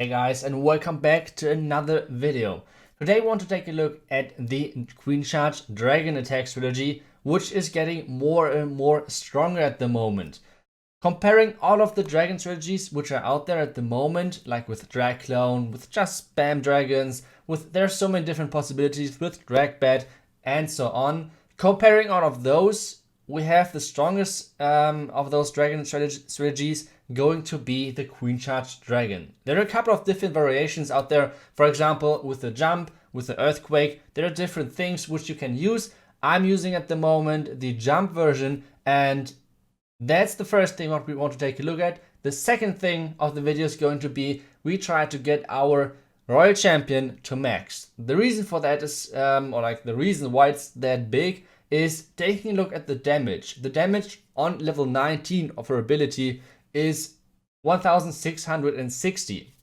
Hey guys, and welcome back to another video. Today I want to take a look at the Queen Charge Dragon Attack strategy, which is getting more and more stronger at the moment. Comparing all of the dragon strategies which are out there at the moment, like with Drag Clone, with just spam dragons, there's so many different possibilities with Dragbat and so on. Comparing all of those, we have the strongest of those dragon strategies going to be the Queen Charge Dragon. There are a couple of different variations out there. For example, with the jump, with the earthquake, there are different things which you can use. I'm using at the moment the jump version, and that's the first thing what we want to take a look at. The second thing of the video is going to be we try to get our Royal Champion to max. The reason for that is, the reason why it's that big is taking a look at the damage. The damage on level 19 of her ability is 1660.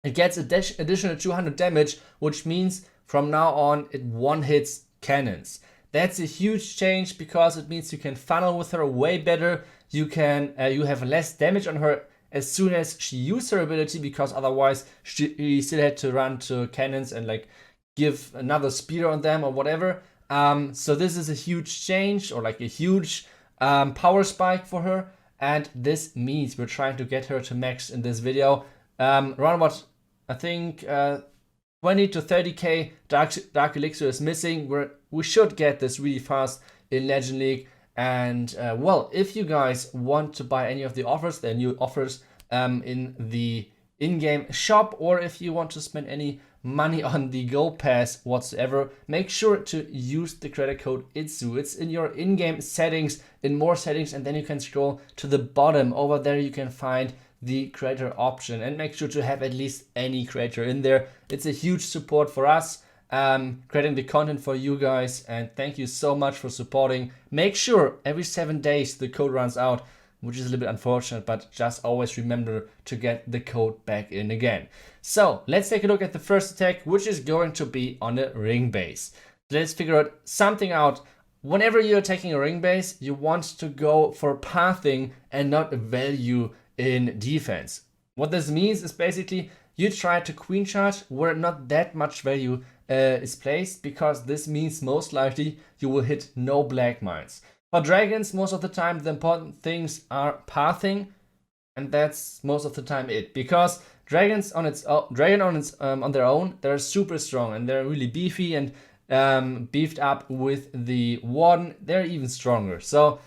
It gets additional 200 damage, which means from now on it one-hits cannons. That's a huge change because it means you can funnel with her way better. You have less damage on her as soon as she used her ability, because otherwise she still had to run to cannons and give another spear on them or whatever. So this is a huge change, or a huge power spike for her. And this means we're trying to get her to max in this video. Around about, I think, 20 to 30k Dark Elixir is missing. We should get this really fast in Legend League. And well, if you guys want to buy any of the offers, there are new offers in the in-game shop, or if you want to spend any money on the Gold Pass whatsoever, make sure to use the credit code ITZU. It's in your in-game settings, in more settings, and then you can scroll to the bottom. Over there you can find the creator option, and make sure to have at least any creator in there. It's a huge support for us, creating the content for you guys, and thank you so much for supporting. Make sure every 7 days the code runs out, which is a little bit unfortunate, but just always remember to get the code back in again. So let's take a look at the first attack, which is going to be on a ring base. Let's figure out something out. Whenever you're taking a ring base, you want to go for pathing and not value in defense. What this means is basically you try to queen charge where not that much value is placed, because this means most likely you will hit no black mines. For dragons, most of the time the important things are pathing, and that's most of the time it, because dragons on their own, they're super strong and they're really beefy, and beefed up with the warden, they're even stronger. So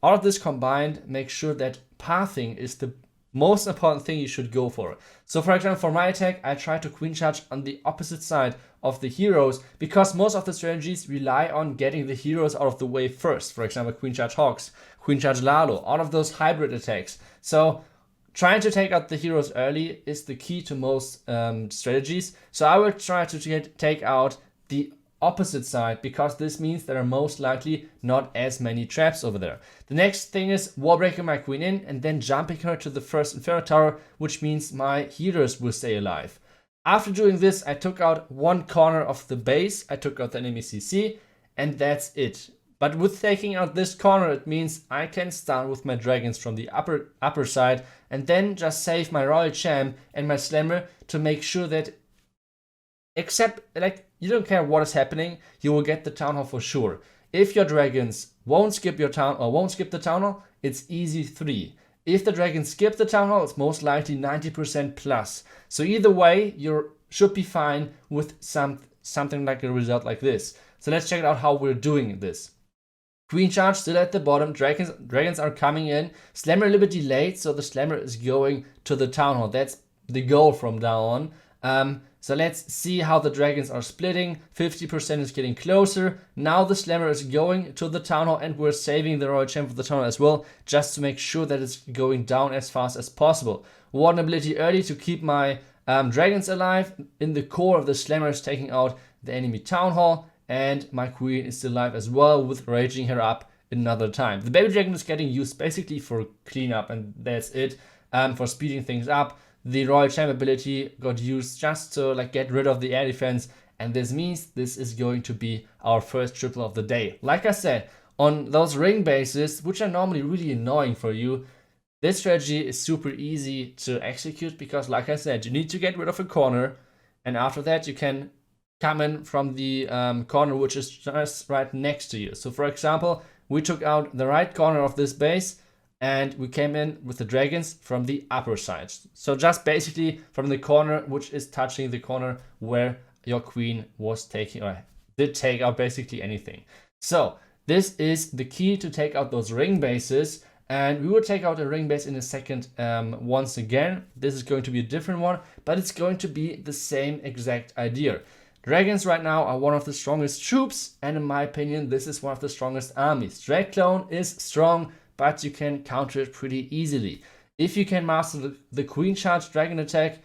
all of this combined makes sure that pathing is the most important thing you should go for. So for example, for my attack, I try to queen charge on the opposite side of the heroes, because most of the strategies rely on getting the heroes out of the way first. For example, queen charge Hawks, queen charge Lalo, all of those hybrid attacks. So trying to take out the heroes early is the key to most strategies. So I will try to take out the opposite side, because this means there are most likely not as many traps over there. The next thing is wall breaking my queen in and then jumping her to the first Inferno Tower, which means my healers will stay alive. After doing this, I took out one corner of the base, I took out the enemy CC, and that's it. But with taking out this corner, it means I can stun with my dragons from the upper side, and then just save my Royal Champ and my Slammer to make sure that, except you don't care what is happening, you will get the Town Hall for sure. If your dragons won't skip the Town Hall, it's easy 3. If the dragons skip the Town Hall, it's most likely 90% plus. So either way, you should be fine with something like a result like this. So let's check out how we're doing this. Queen charge still at the bottom, dragons are coming in, Slammer a little bit delayed, so the Slammer is going to the Town Hall. That's the goal from now on. So let's see how the dragons are splitting. 50% is getting closer. Now the Slammer is going to the Town Hall, and we're saving the Royal Champ for the Town Hall as well, just to make sure that it's going down as fast as possible. Warden ability early to keep my dragons alive. In the core of the Slammer is taking out the enemy Town Hall, and my queen is still alive as well, with raging her up another time. The baby dragon is getting used basically for cleanup, and that's it, for speeding things up. The Royal Champ ability got used just to get rid of the air defense, and this means this is going to be our first triple of the day. Like I said, on those ring bases, which are normally really annoying for you, This strategy is super easy to execute because, like I said, you need to get rid of a corner, and after that you can come in from the corner which is just right next to you. So for example, we took out the right corner of this base and we came in with the dragons from the upper side. So just basically from the corner which is touching the corner where your queen was taking, or did take out basically anything. So this is the key to take out those ring bases, and we will take out a ring base in a second. Once again, this is going to be a different one, but it's going to be the same exact idea. Dragons right now are one of the strongest troops, and in my opinion, this is one of the strongest armies. Drag Clone is strong, but you can counter it pretty easily. If you can master the Queen Charge Dragon attack,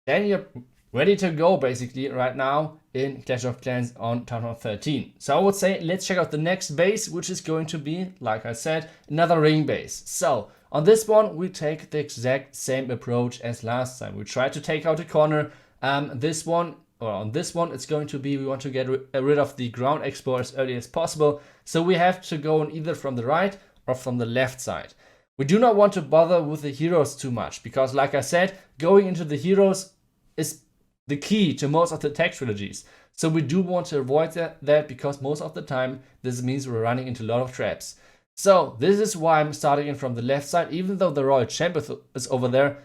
then you're ready to go basically right now in Clash of Clans on Town Hall 13. So I would say let's check out the next base, which is going to be, like I said, another ring base. So on this one, we take the exact same approach as last time. We try to take out a corner. On this one, it's going to be, we want to get rid of the ground expo as early as possible. So we have to go in either from the right or from the left side. We do not want to bother with the heroes too much because, like I said, going into the heroes is the key to most of the tech strategies. So we do want to avoid that because most of the time this means we're running into a lot of traps. So this is why I'm starting in from the left side. Even though the Royal Champ is over there,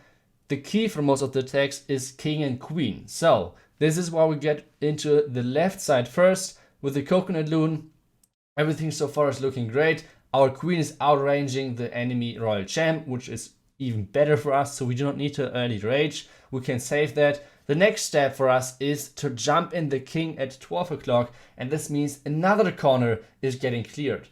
the key for most of the attacks is King and Queen. So this is why we get into the left side first with the Coconut Loon. Everything so far is looking great. Our Queen is outranging the enemy Royal Champ, which is even better for us, so we do not need to early rage. We can save that. The next step for us is to jump in the king at 12 o'clock, and this means another corner is getting cleared.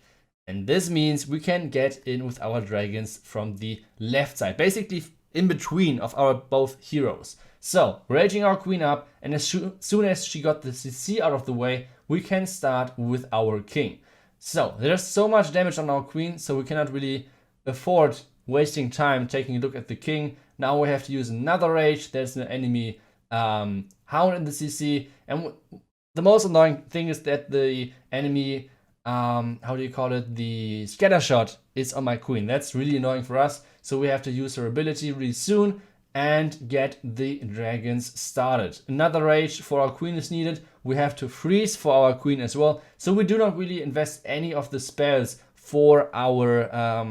And this means we can get in with our dragons from the left side, basically in between of our both heroes. So, raging our queen up, and as soon as she got the CC out of the way, we can start with our king. So, there's so much damage on our queen, so we cannot really afford wasting time taking a look at the king. Now we have to use another rage. There's an enemy Hound in the CC, and the most annoying thing is that the enemy, the scatter shot is on my queen. That's really annoying for us, so we have to use her ability really soon and get the dragons started. Another rage for our queen is needed. We have to freeze for our queen as well, so we do not really invest any of the spells for our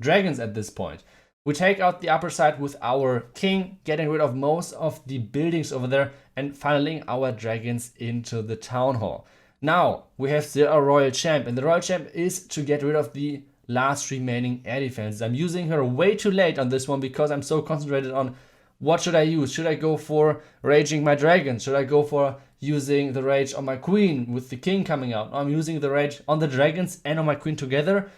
dragons at this point. We take out the upper side with our king, getting rid of most of the buildings over there and funneling our dragons into the town hall. Now we have the Royal Champ, and the Royal Champ is to get rid of the last remaining air defense. I'm using her way too late on this one because I'm so concentrated on what should I use. Should I go for raging my dragon? Should I go for using the rage on my queen with the king coming out? I'm using the rage on the dragons and on my queen together.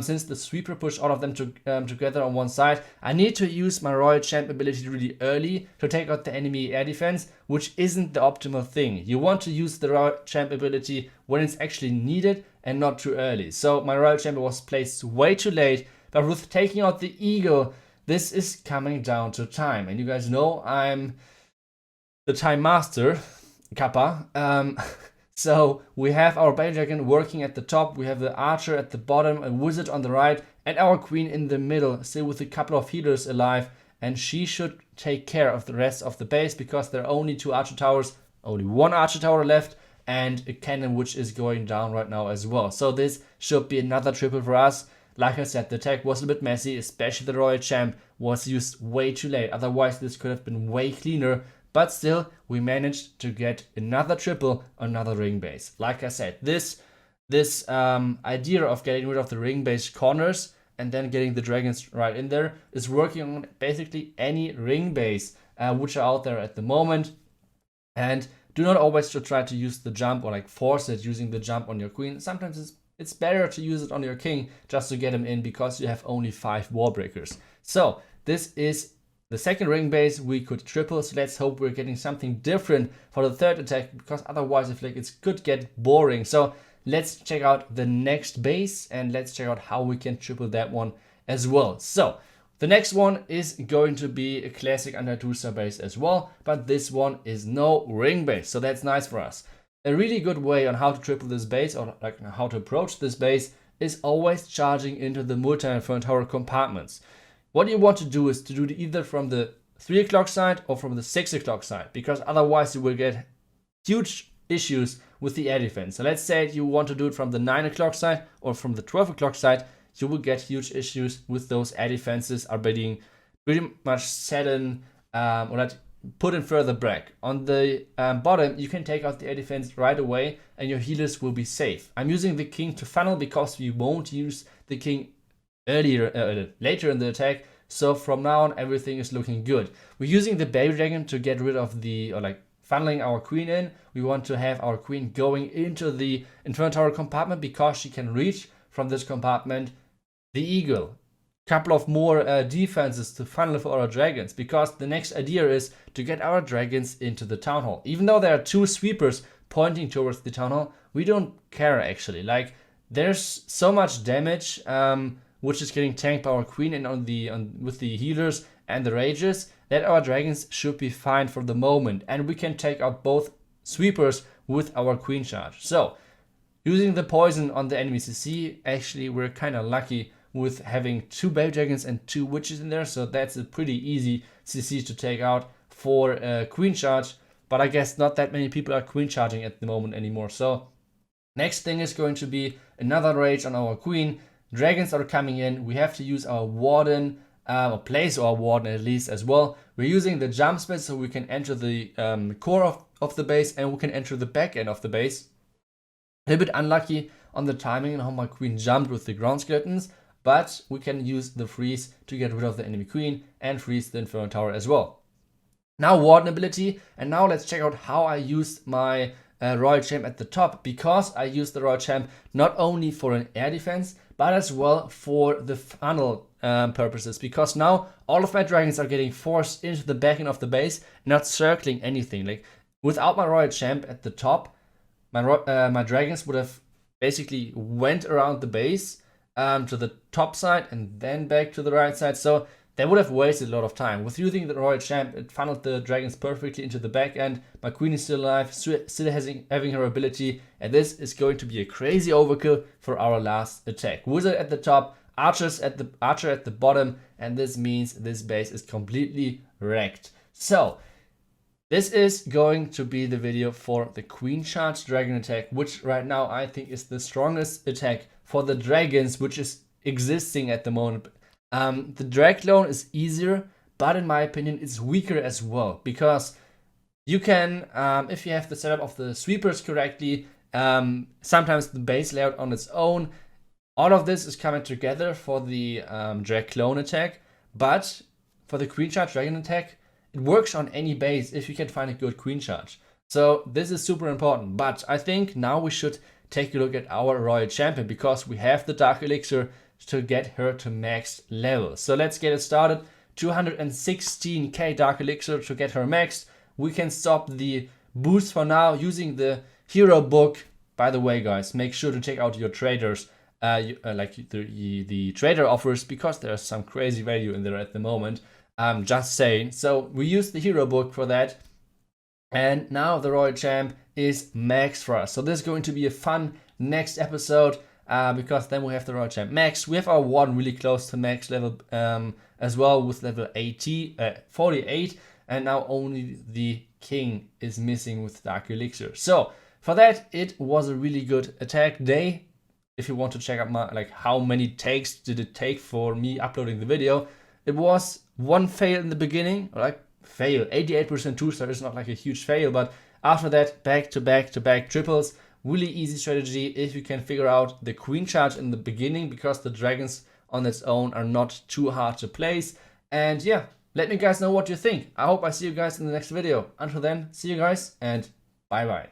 Since the sweeper pushed all of them together on one side, I need to use my Royal Champ ability really early to take out the enemy air defense, which isn't the optimal thing. You want to use the Royal Champ ability when it's actually needed and not too early. So my Royal Champ was placed way too late, but with taking out the Eagle, this is coming down to time. And you guys know I'm the time master, Kappa. So we have our Battle Dragon working at the top, we have the Archer at the bottom, a Wizard on the right, and our Queen in the middle, still with a couple of healers alive, and she should take care of the rest of the base because there are only 2 Archer Towers, only 1 Archer Tower left, and a cannon which is going down right now as well. So this should be another triple for us. Like I said, the attack was a bit messy, especially the Royal Champ was used way too late, otherwise this could have been way cleaner. But still, we managed to get another triple, another ring base. Like I said, this idea of getting rid of the ring base corners and then getting the dragons right in there is working on basically any ring base which are out there at the moment. And do not always try to use the jump or like force it using the jump on your queen. Sometimes it's better to use it on your king just to get him in because you have only 5 wall breakers. So this is the second ring base we could triple, so let's hope we're getting something different for the third attack, because otherwise I feel like it could get boring. So let's check out the next base and let's check out how we can triple that one as well. So the next one is going to be a classic Andalusia base as well, but this one is no ring base, so that's nice for us. A really good way on how to triple this base, or like how to approach this base, is always charging into the multi-inferno tower compartments. What you want to do is to do it either from the 3 o'clock side or from the 6 o'clock side, because otherwise you will get huge issues with the air defense. So let's say you want to do it from the 9 o'clock side or from the 12 o'clock side, you will get huge issues with those air defenses are being pretty much set in or not put in further back. On the bottom, you can take out the air defense right away and your healers will be safe. I'm using the king to funnel because we won't use the king later in the attack. So from now on, everything is looking good. We're using the baby dragon to get rid of the, funneling our queen in. We want to have our queen going into the Inferno Tower compartment because she can reach from this compartment the eagle. Couple of more defenses to funnel for our dragons, because the next idea is to get our dragons into the town hall. Even though there are 2 sweepers pointing towards the town hall, we don't care actually. Like, there's so much damage which is getting tanked by our queen and with the healers and the rages, that our dragons should be fine for the moment, and we can take out both sweepers with our queen charge. So using the poison on the enemy CC, actually we're kind of lucky with having 2 baby dragons and 2 witches in there, so that's a pretty easy CC to take out for queen charge. But I guess not that many people are queen charging at the moment anymore. So next thing is going to be another rage on our queen. Dragons are coming in. We have to use our warden, or place our warden at least as well. We're using the jump space so we can enter the core of the base, and we can enter the back end of the base. A little bit unlucky on the timing and how my queen jumped with the ground skeletons, but we can use the freeze to get rid of the enemy queen and freeze the Inferno Tower as well. Now warden ability, and now let's check out how I used my Royal Champ at the top, because I used the Royal Champ not only for an air defense, but as well for the funnel purposes, because now all of my dragons are getting forced into the back end of the base, not circling anything. Like, without my Royal Champ at the top, my dragons would have basically went around the base to the top side and then back to the right side, so they would have wasted a lot of time. With using the Royal Champ, it funneled the dragons perfectly into the back end. My queen is still alive, still having her ability, and this is going to be a crazy overkill for our last attack. Wizard at the top, archer at the bottom, and this means this base is completely wrecked. So this is going to be the video for the queen charge dragon attack, which right now I think is the strongest attack for the dragons which is existing at the moment. The drag clone is easier, but in my opinion it's weaker as well, because you can, if you have the setup of the sweepers correctly, sometimes the base layout on its own, all of this is coming together for the drag clone attack. But for the queen charge dragon attack, it works on any base if you can find a good queen charge. So this is super important. But I think now we should take a look at our Royal Champion, because we have the Dark Elixir to get her to max level. So let's get it started. 216k Dark Elixir to get her maxed. We can stop the boost for now using the hero book. By the way, guys, make sure to check out your traders, like the trader offers, because there's some crazy value in there at the moment. Just saying. So we use the hero book for that. And now the Royal Champ is max for us. So this is going to be a fun next episode. Because then we have the Royal Champ max. We have our warden really close to max level as well, with level 48, and now only the king is missing with Dark Elixir. So for that, it was a really good attack day. If you want to check out my, how many takes did it take for me uploading the video, it was one fail in the beginning, fail, 88% 2-star is not like a huge fail, but after that, back to back triples. Really easy strategy if you can figure out the queen charge in the beginning, because the dragons on its own are not too hard to place. And yeah, let me guys know what you think. I hope I see you guys in the next video. Until then, see you guys and bye bye.